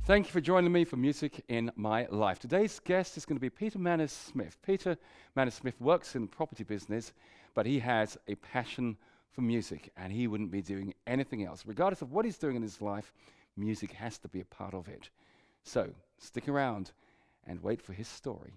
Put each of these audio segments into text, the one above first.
Thank you for joining me for Music in My Life. Today's guest is going to be Peter Maner Smit. Peter Maner Smit works in the property business, but he has a passion for music, and he wouldn't be doing anything else. Regardless of what he's doing in his life, music has to be a part of it. So, stick around and wait for his story.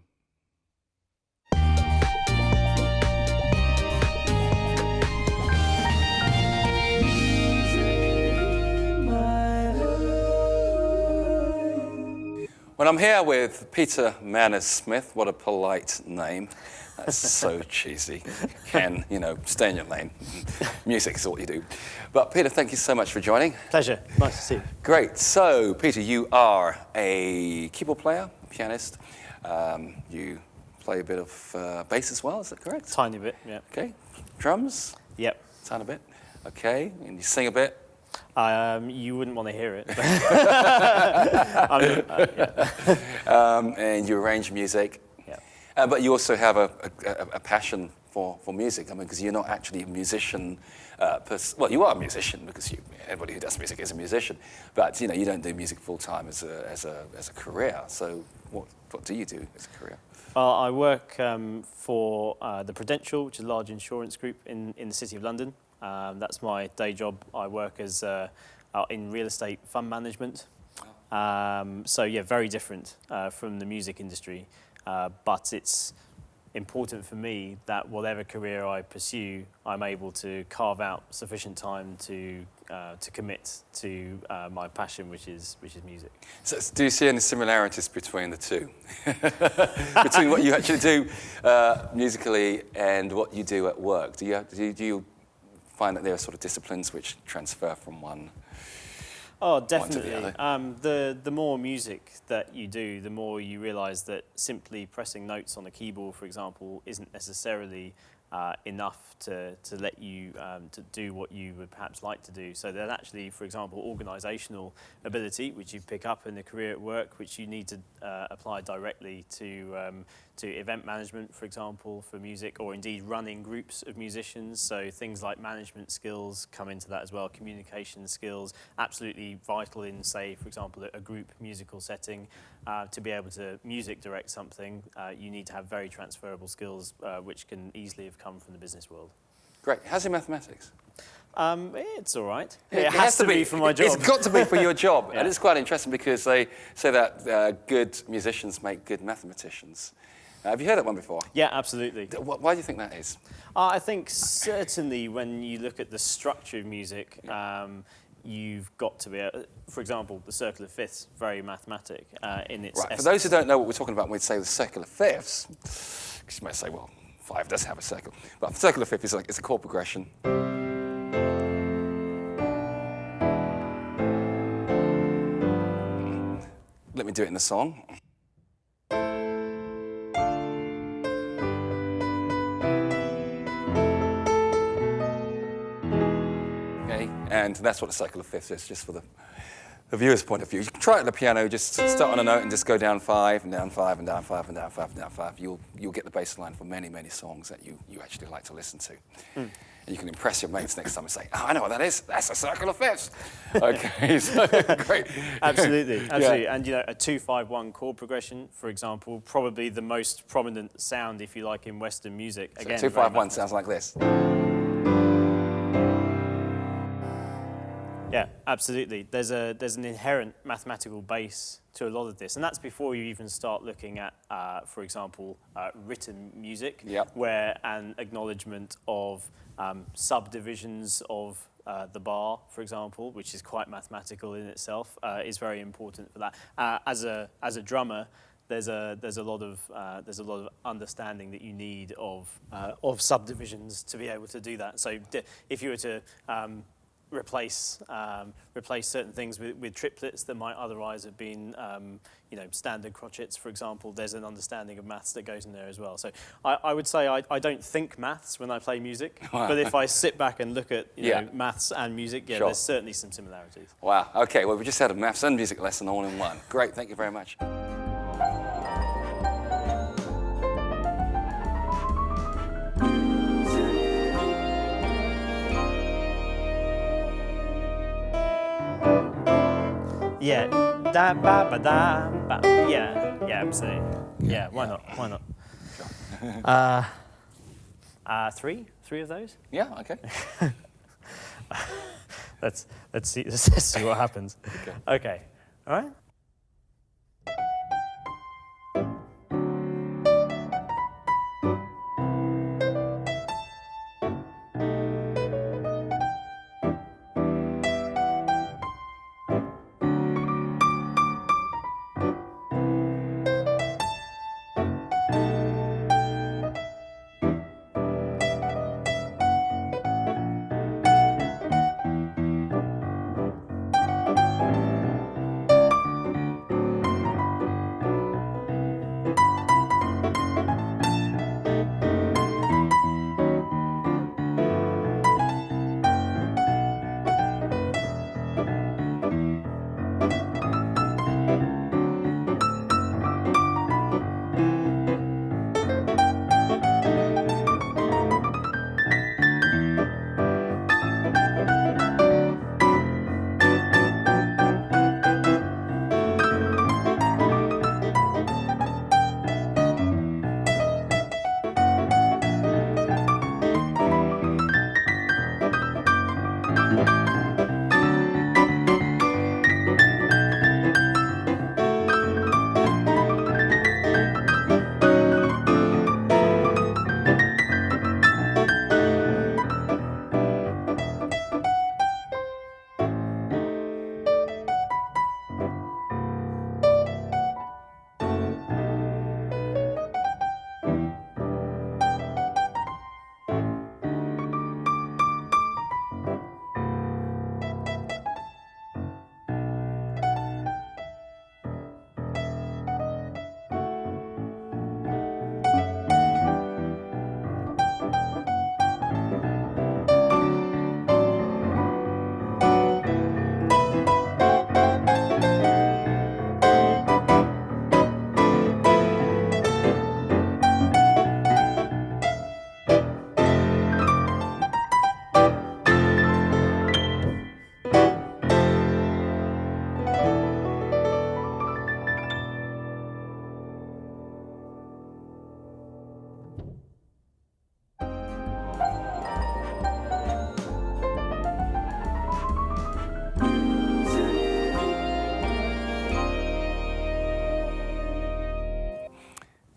Well, I'm here with Peter Maner Smit. What a polite name. That's so cheesy. Ken, stay in your lane. Music is what you do. But Peter, thank you so much for joining. Pleasure. Nice to see you. Great. So, Peter, you are a keyboard player, pianist. You play a bit of bass as well, is that correct? Tiny bit, yeah. Okay. Drums? Yep. Tiny bit. Okay. And you sing a bit? You wouldn't want to hear it. And you arrange music. Yeah. But you also have a passion for music. I mean, because you're not actually a musician. Well, you are a musician because everybody who does music is a musician. But you don't do music full time as a career. So what do you do as a career? I work for the Prudential, which is a large insurance group in the City of London. That's my day job. I work as in real estate fund management. So yeah, very different from the music industry. But it's important for me that whatever career I pursue, I'm able to carve out sufficient time to commit to my passion, which is music. So do you see any similarities between the two? Between what you actually do musically and what you do at work? Do you find that there are sort of disciplines which transfer from one? Oh, definitely. One to the other? The more music that you do, the more you realise that simply pressing notes on a keyboard, for example, isn't necessarily enough to let you to do what you would perhaps like to do. So there's actually, for example, organisational ability, which you pick up in a career at work, which you need to apply directly to event management, for example, for music, or indeed running groups of musicians. So things like management skills come into that as well, communication skills, absolutely vital in, say, for example, a group musical setting. To be able to music direct something, you need to have very transferable skills, which can easily have come from the business world. Great. How's your mathematics? It's all right. It has to be for my job. It's got to be for your job. Yeah. And it's quite interesting because they say that good musicians make good mathematicians. Have you heard that one before? Yeah, absolutely. Why do you think that is? I think certainly when you look at the structure of music, you've got to be, for example, the circle of fifths, very mathematic in its essence. For those who don't know what we're talking about when we say the circle of fifths, because you might say, well, 5 does have a circle. But the circle of fifths is it's a chord progression. Let me do it in the song. And that's what a circle of fifths is, just for the viewer's point of view. You can try it at the piano, just start on a note and just go down 5 and down 5 and down 5 and down 5 and down 5. You'll get the bass line for many, many songs that you actually like to listen to. And you can impress your mates next time and say, oh, I know what that is. That's a circle of fifths. Okay, so great. Absolutely. Yeah. And a 2-5-1 chord progression, for example, probably the most prominent sound, if you like, in Western music. So again, 2-5-1 sounds like this. Yeah, absolutely. There's an inherent mathematical base to a lot of this, and that's before you even start looking at, for example, written music, where an acknowledgement of subdivisions of the bar, for example, which is quite mathematical in itself, is very important for that. As a drummer, there's a lot of understanding that you need of subdivisions to be able to do that. So if you were to replace certain things with triplets that might otherwise have been standard crotchets, for example, there's an understanding of maths that goes in there as well. So I would say I don't think maths when I play music, but if I sit back and look at maths and music, sure, there's certainly some similarities. Wow, okay, well we just had a maths and music lesson all in one. Great, thank you very much. Yeah, Da ba ba da ba. Yeah, absolutely. Yeah, why not? Why not? Three of those. Yeah. Okay. Let's see what happens. Okay. All right.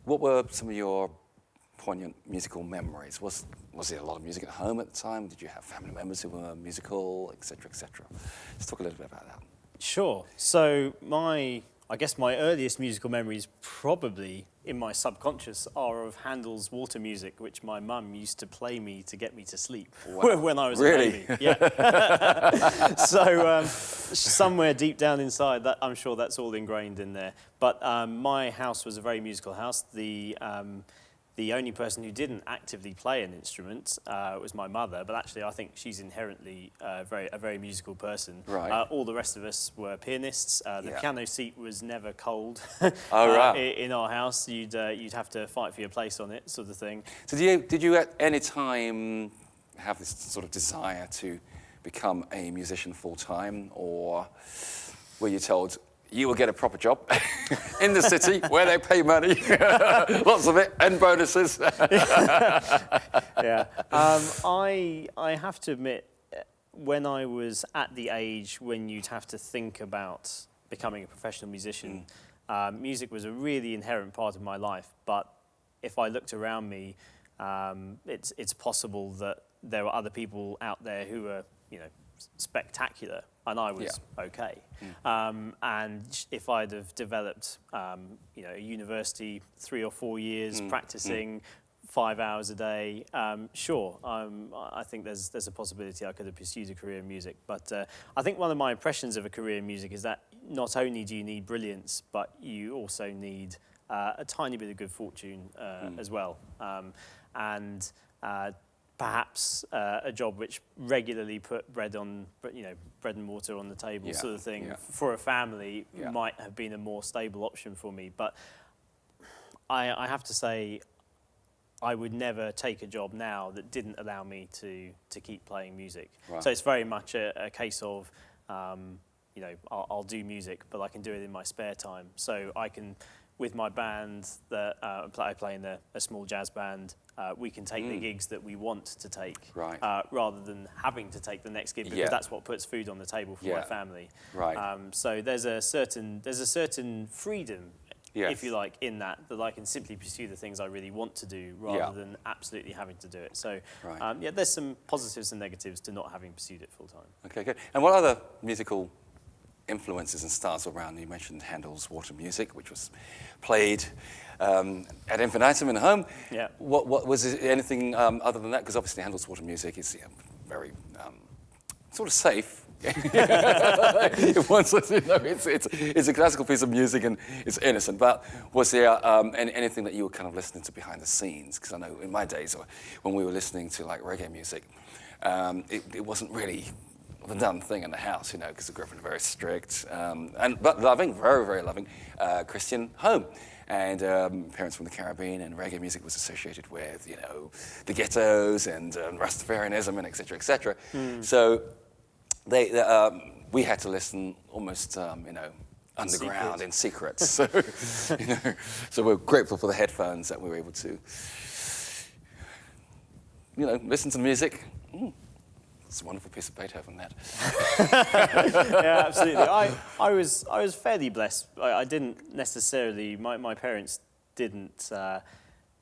What were some of your poignant musical memories? Was there a lot of music at home at the time? Did you have family members who were musical, etc., etc.? Let's talk a little bit about that. Sure. So I guess my earliest musical memories, probably in my subconscious, are of Handel's Water Music, which my mum used to play me to get me to sleep. Wow. When I was Really? a baby. Yeah. So somewhere deep down inside, that I'm sure that's all ingrained in there. But my house was a very musical house. The only person who didn't actively play an instrument was my mother, but actually I think she's inherently a very musical person. Right. All the rest of us were pianists. The piano seat was never cold. In our house, you'd have to fight for your place on it, sort of thing. So did you at any time have this sort of desire to become a musician full time, or were you told you will get a proper job in the city where they pay money, lots of it, and bonuses? Yeah. I have to admit, when I was at the age when you'd have to think about becoming a professional musician, music was a really inherent part of my life. But if I looked around me, it's possible that there were other people out there who were, spectacular, and I was okay. And if I'd have developed, a university 3 or 4 years practicing 5 hours a day, sure, I think there's a possibility I could have pursued a career in music. But I think one of my impressions of a career in music is that not only do you need brilliance, but you also need a tiny bit of good fortune as well. And perhaps a job which regularly put bread and water on the table, sort of thing, for a family might have been a more stable option for me. But I have to say, I would never take a job now that didn't allow me to keep playing music. Right. So it's very much a case of you know, I'll do music, but I can do it in my spare time. So I can, with my band that I play in a small jazz band, we can take the gigs that we want to take, rather than having to take the next gig, because that's what puts food on the table for my family. So there's a certain freedom, if you like, in that I can simply pursue the things I really want to do, rather than absolutely having to do it. So yeah, there's some positives and negatives to not having pursued it full time. Okay, good. And what other musical influences and styles around? You mentioned Handel's Water Music, which was played ad infinitum in the home. Yeah. What was it, anything other than that? Because obviously Handel's Water Music is very sort of safe. Once, you know, it's a classical piece of music and it's innocent. But was there anything that you were kind of listening to behind the scenes? Because I know in my days, when we were listening to like reggae music, it wasn't really the done thing in the house, you know, because I grew up in a very strict but loving, very, very loving Christian home. And parents from the Caribbean, and reggae music was associated with, you know, the ghettos and Rastafarianism and et cetera, et cetera. So we had to listen almost, you know, underground in secret. So, you know, so we're grateful for the headphones that we were able to, you know, listen to the music. It's a wonderful piece of Beethoven, that. Yeah, absolutely. I was fairly blessed. I didn't necessarily. My parents didn't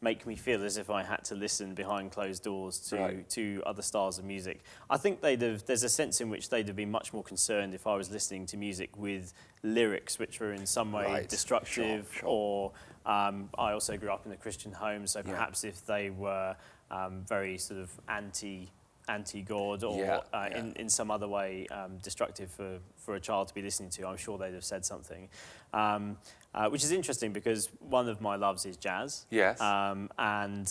make me feel as if I had to listen behind closed doors to other styles of music. I think there's a sense in which they'd have been much more concerned if I was listening to music with lyrics which were in some way destructive, or I also grew up in a Christian home, so perhaps if they were very sort of anti-God or in some other way destructive for a child to be listening to, I'm sure they'd have said something. Which is interesting because one of my loves is jazz. Yes. And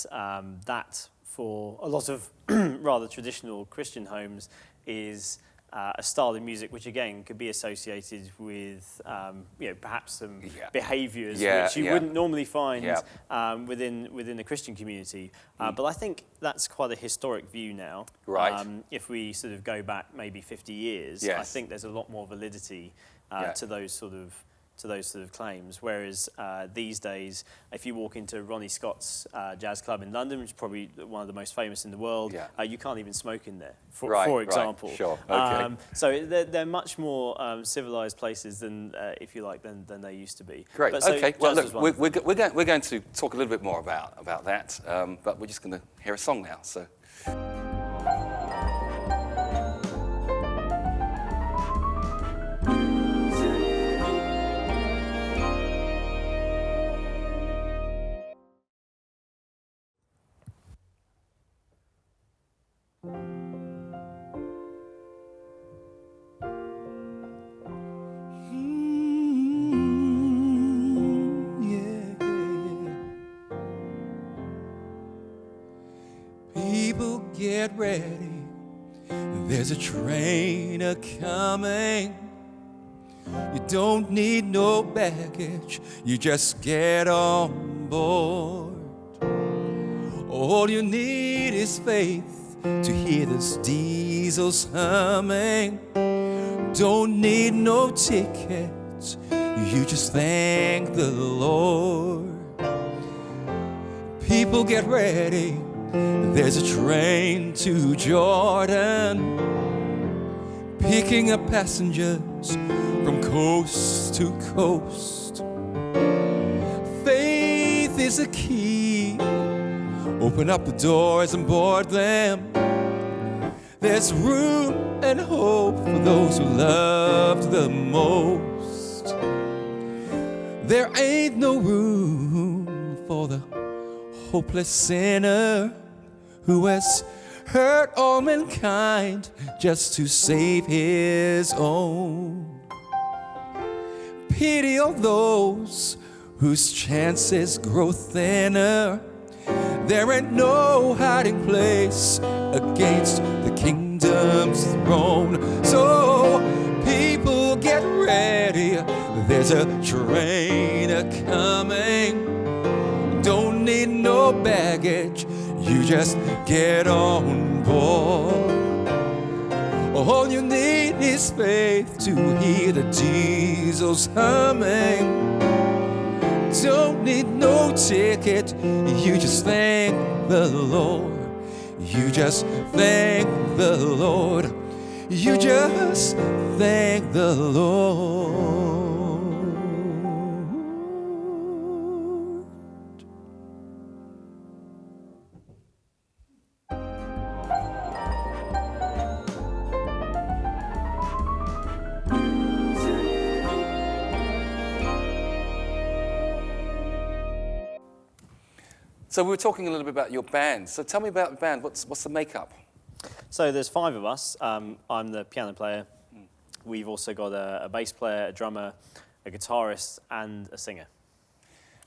that, for a lot of rather traditional Christian homes, is a style of music which, again, could be associated with, you know, perhaps some behaviours which you wouldn't normally find within the Christian community. But I think that's quite a historic view now. Right. If we sort of go back maybe 50 years, I think there's a lot more validity to those sort of claims. Whereas these days, if you walk into Ronnie Scott's jazz club in London, which is probably one of the most famous in the world, you can't even smoke in there, for example. Right, sure, okay. So they're much more civilized places than, if you like, than they used to be. Great, But, so okay. Well, jazz look, was we're going to talk a little bit more about that, but we're just going to hear a song now, so. Get ready, there's a train a-coming. You don't need no baggage, you just get on board. All you need is faith to hear those diesels humming. Don't need no tickets, you just thank the Lord. People get ready, there's a train to Jordan, picking up passengers from coast to coast. Faith is a key, open up the doors and board them. There's room and hope for those who loved the most. There ain't no room for the hopeless sinner who has hurt all mankind just to save his own. Pity all those whose chances grow thinner. There ain't no hiding place against the kingdom's throne. So people get ready, there's a train a-coming. Don't need no baggage, you just get on board. All you need is faith to hear the diesels humming. Don't need no ticket, you just thank the Lord. You just thank the Lord. You just thank the Lord. So we were talking a little bit about your band. So tell me about the band. What's the makeup? So there's 5 of us. I'm the piano player. We've also got a bass player, a drummer, a guitarist, and a singer.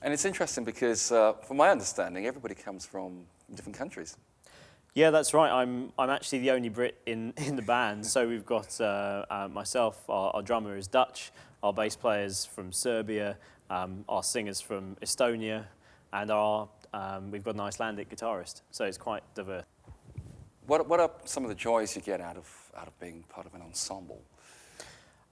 And it's interesting because, from my understanding, everybody comes from different countries. Yeah, that's right. I'm actually the only Brit in the band. So we've got myself, our drummer is Dutch, our bass player's from Serbia, our singer's from Estonia, and we've got an Icelandic guitarist. So it's quite diverse. What are some of the joys you get out of being part of an ensemble?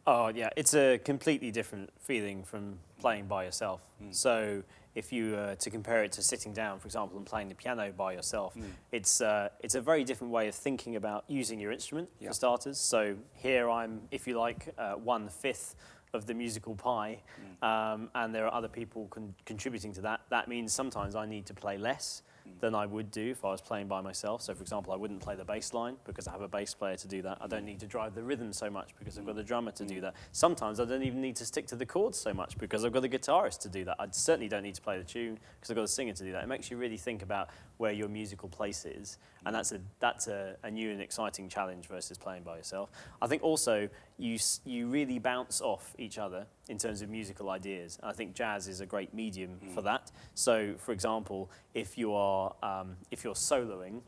Oh yeah, it's a completely different feeling from playing by yourself. So if you to compare it to sitting down, for example, and playing the piano by yourself, it's a very different way of thinking about using your instrument for starters. So here I'm, if you like, 1/5 of the musical pie, and there are other people contributing to that. That means sometimes I need to play less than I would do if I was playing by myself. So for example, I wouldn't play the bass line because I have a bass player to do that. I don't need to drive the rhythm so much because I've got a drummer to do that. Sometimes I don't even need to stick to the chords so much because I've got a guitarist to do that. I certainly don't need to play the tune because I've got a singer to do that. It makes you really think about where your musical place is, and that's a new and exciting challenge versus playing by yourself. I think also you really bounce off each other in terms of musical ideas. And I think jazz is a great medium for that. So, for example, if you're soloing,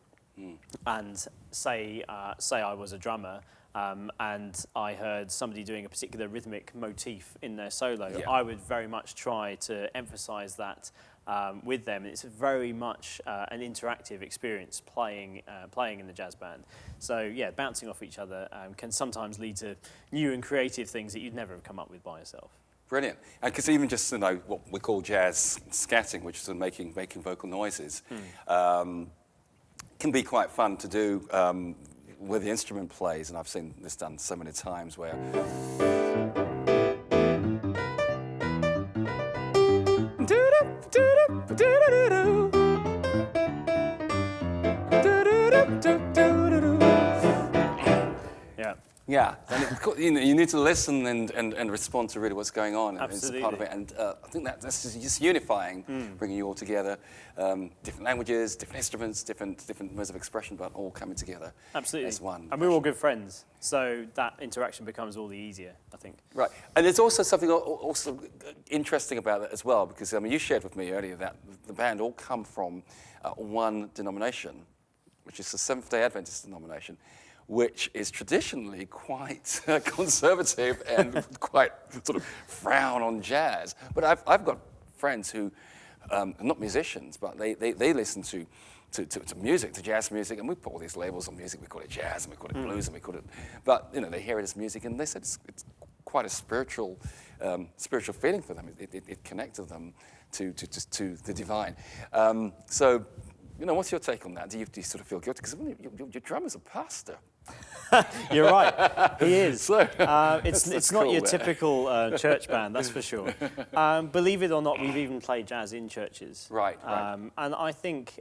and say I was a drummer, and I heard somebody doing a particular rhythmic motif in their solo, I would very much try to emphasize that with them. It's very much an interactive experience playing in the jazz band. So yeah, bouncing off each other can sometimes lead to new and creative things that you'd never have come up with by yourself. Brilliant. Because even just, what we call jazz scatting, which is sort of making vocal noises, can be quite fun to do where the instrument plays, and I've seen this done so many times where yeah, and you need to listen and respond to really what's going on. Absolutely. It's a part of it, and I think that's just unifying, bringing you all together. Different languages, different instruments, different modes of expression, but all coming together. Absolutely. As one. And we're all good friends, so that interaction becomes all the easier, I think. Right, and there's also something also interesting about that as well, because you shared with me earlier that the band all come from one denomination, which is the Seventh-day Adventist denomination, which is traditionally quite conservative and quite sort of frown on jazz. But I've got friends who are not musicians, but they listen to music, to jazz music, and we put all these labels on music. We call it jazz, and we call it blues, and we call it. But they hear it as music, and they said it's quite a spiritual feeling for them. It connected them to the divine. So, what's your take on that? Do you sort of feel guilty? Because your drummer's a pastor. You're right, he is. So, it's not your typical church band, that's for sure. Believe it or not, we've even played jazz in churches. Right. And I think,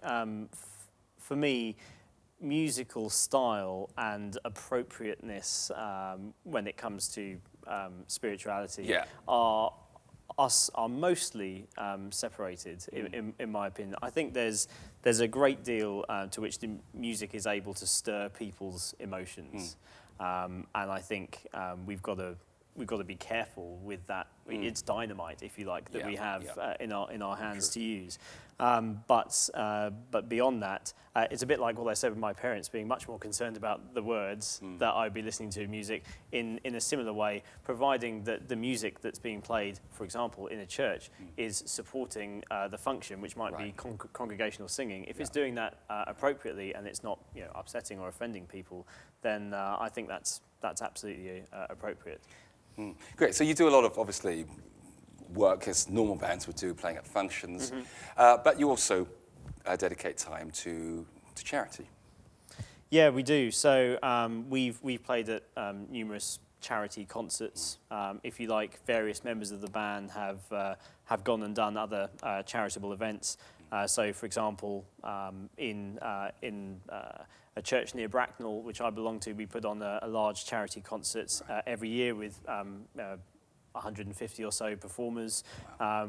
for me, musical style and appropriateness when it comes to spirituality are mostly separated, in my opinion. I think there's a great deal to which the music is able to stir people's emotions, and I think we've got to be careful with that It's dynamite, if you like, that we have in our hands to use. But beyond that, it's a bit like what I said with my parents being much more concerned about the words that I'd be listening to music in a similar way, providing that the music that's being played, for example, in a church, is supporting the function, which might be congregational singing. If it's doing that appropriately and it's not upsetting or offending people, then I think that's absolutely appropriate. Great. So you do a lot of, obviously, work as normal bands would do, playing at functions, but you also dedicate time to charity. Yeah, we do. So we've played at numerous charity concerts. If you like, various members of the band have gone and done other charitable events. So, for example, in a church near Bracknell, which I belong to, we put on a large charity concert every year with 150 or so performers. So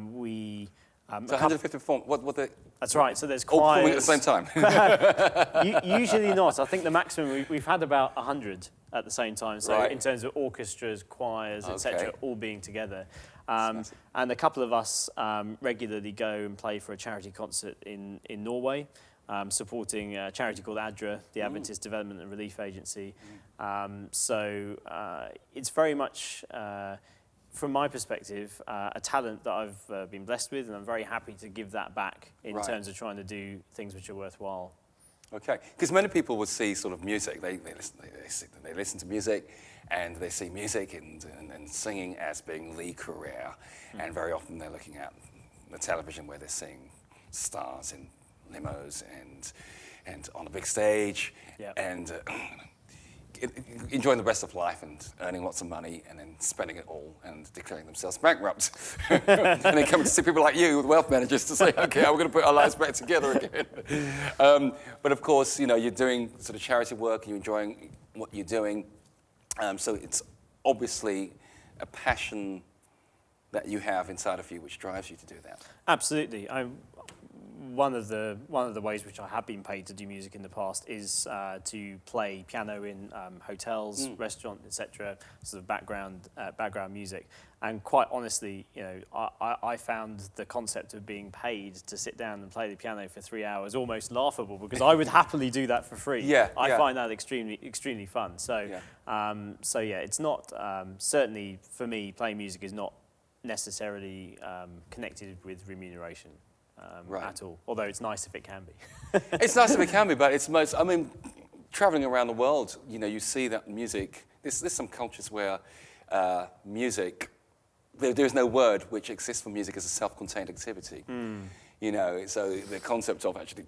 150 performers, what the... That's right, so there's all choirs. performing at the same time? Usually not. I think the maximum, we've had about 100 at the same time, so Right. in terms of orchestras, choirs, etc., all being together. Nice. And a couple of us regularly go and play for a charity concert in Norway, supporting a charity called ADRA, the Adventist Development and Relief Agency. So it's very much, from my perspective, a talent that I've been blessed with, and I'm very happy to give that back in terms of trying to do things which are worthwhile. Okay, because many people would see sort of music, they listen to music, and they see music and singing as being the career, and very often they're looking at the television where they're seeing stars in limos and on a big stage, and enjoying the rest of life and earning lots of money and then spending it all and declaring themselves bankrupt. And then coming to see people like you, the wealth managers, to say, okay, we're going to put our lives back together again. But of course, you're doing sort of charity work and you're enjoying what you're doing. So it's obviously a passion that you have inside of you which drives you to do that. Absolutely. One of the ways which I have been paid to do music in the past is to play piano in hotels, restaurants, etc. Sort of background music. And quite honestly, I found the concept of being paid to sit down and play the piano for 3 hours almost laughable, because I would happily do that for free. I find that extremely fun. So it's not certainly for me. Playing music is not necessarily connected with remuneration. At all, although it's nice if it can be. It's nice if it can be, but it's most, traveling around the world, you see that music, there's some cultures where music, there's no word which exists for music as a self-contained activity. So the concept of actually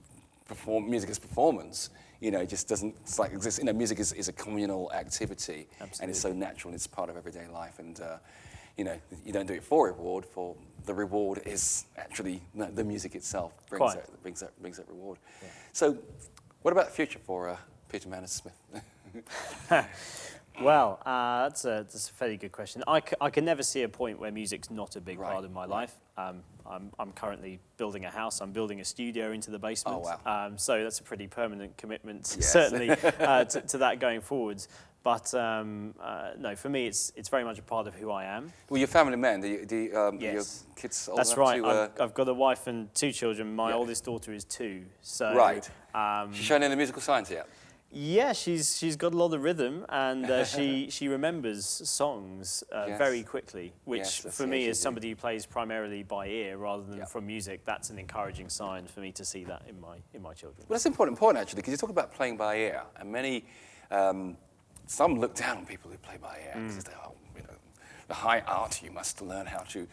music as performance, just doesn't exist. Music is a communal activity. Absolutely. And it's so natural and it's part of everyday life. And you don't do it for reward. For the reward is actually the music itself brings that reward. Yeah. So, what about the future for Peter Maner Smit? Well, that's a fairly good question. I can never see a point where music's not a big part of my life. I'm currently building a house. I'm building a studio into the basement. Oh, wow. So that's a pretty permanent commitment, certainly, to that going forwards. But no, for me, it's very much a part of who I am. Well, you're a family man. Yes. Your kids old That's right. I've got a wife and 2 children. My oldest daughter is 2. So right. She's shown any musical science yet? Yeah, she's got a lot of rhythm, and she remembers songs very quickly, which for me, as somebody who plays primarily by ear rather than from music, that's an encouraging sign for me to see that in my children. Well, that's an important point actually, because you talk about playing by ear, and many. Some look down on people who play by ear because they are, the high art. You must learn how to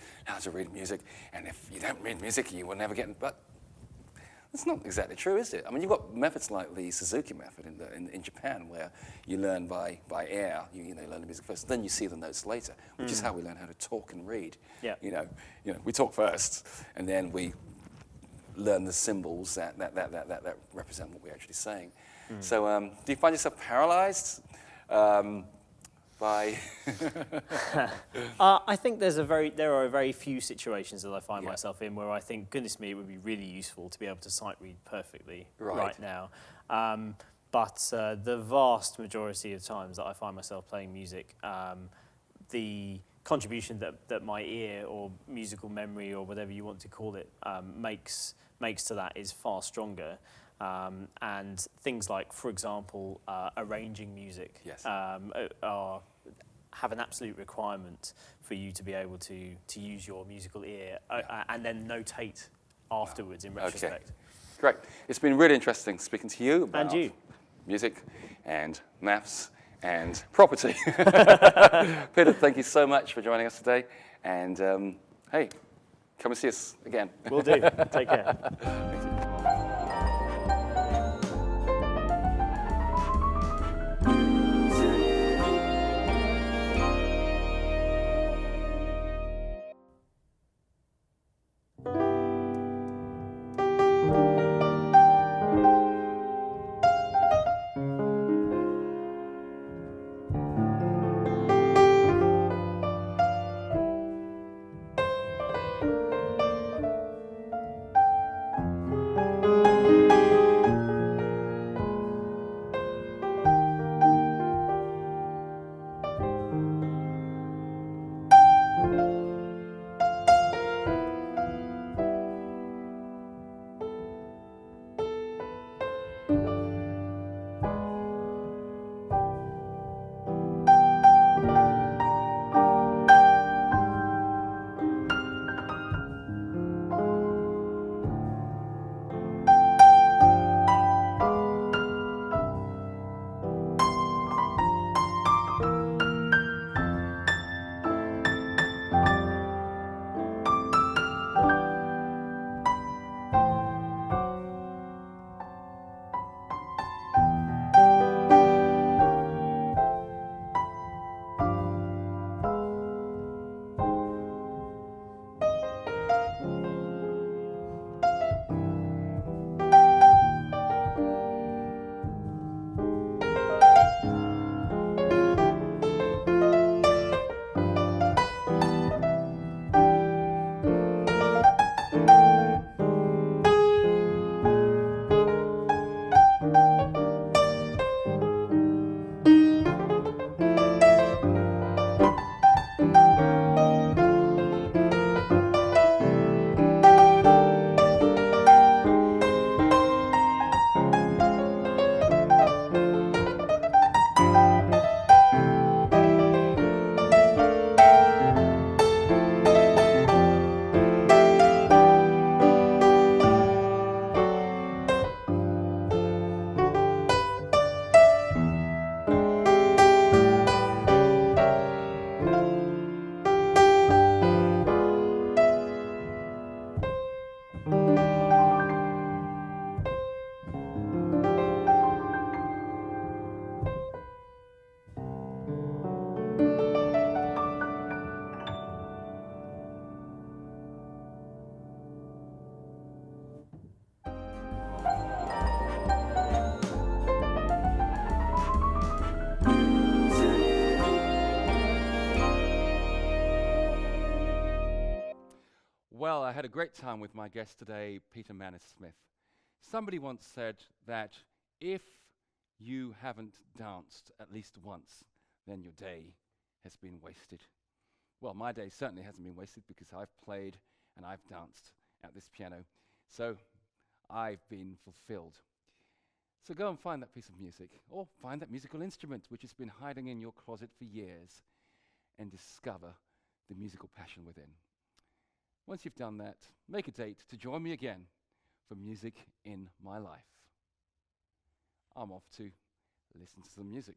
read music, and if you don't read music, you will never get. But that's not exactly true, is it? You've got methods like the Suzuki method in Japan, where you learn by ear. You learn the music first, then you see the notes later, which is how we learn how to talk and read. Yeah. We talk first, and then we learn the symbols that represent what we're actually saying. So, do you find yourself paralyzed? By I think there are very few situations that I find myself in where I think, goodness me, it would be really useful to be able to sight read perfectly right now. But the vast majority of times that I find myself playing music, the contribution that my ear or musical memory or whatever you want to call it makes to that is far stronger. And things like, for example, arranging music have an absolute requirement for you to be able to use your musical ear and then notate afterwards in retrospect. Great. It's been really interesting speaking to you about and you. Music and maths and property. Peter, thank you so much for joining us today. And hey, come and see us again. Will do. Take care. Thank you. Well, I had a great time with my guest today, Peter Maner Smit. Somebody once said that if you haven't danced at least once, then your day has been wasted. Well, my day certainly hasn't been wasted because I've played and I've danced at this piano. So I've been fulfilled. So go and find that piece of music, or find that musical instrument which has been hiding in your closet for years, and discover the musical passion within. Once you've done that, make a date to join me again for Music in My Life. I'm off to listen to some music.